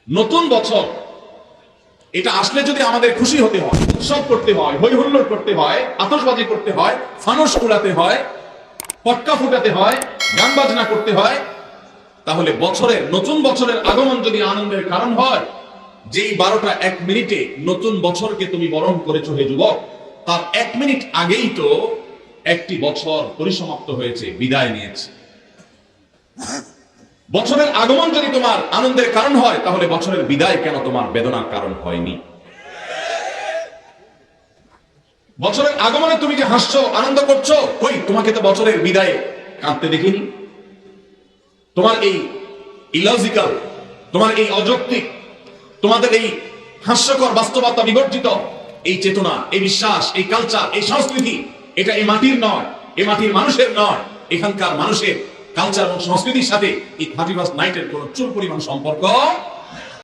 নতুন বছর এটা আসলে যদি আমাদের খুশি হতে হয়, উৎসব করতে হয়, হই হুল্লোড় করতে হয়, আতশবাজি করতে হয়, ফানুস উড়াতে হয়, পটকা ফুটাতে হয়, গান বাজনা করতে হয়, তাহলে নতুন বছরের আগমন যদি আনন্দের কারণ হয়, যেই 12টা 1 মিনিটে নতুন বছরকে তুমি বরণ করেছো হে যুবক, তার 1 মিনিট আগেই তো একটি বছর পরিসমাপ্ত হয়েছে, বিদায় নিয়েছে। বছরের আগমন যদি তোমার আনন্দের কারণ হয়, তাহলে বছরের বিদায় কেন তোমার বেদনার কারণ হয়নি? বছরের আগমনে তুমি যে হাসছো, আনন্দ করছো, কই তোমাকে তো বছরের বিদায়ে কাঁদতে দেখিনি। তোমার এই ইলজিক্যাল, তোমার এই অযৌক্তিক, তোমাদের এই হাস্যকর বাস্তবতা বিবর্জিত এই চেতনা, এই বিশ্বাস, এই কালচার, এই সংস্কৃতি, এটা এই মাটির নয়, এই মাটির মানুষের নয়। এখানকার মানুষের কালচার এবং সংস্কৃতির সাথে এই 31st নাইটের কোন চুল পরিমাণ সম্পর্ক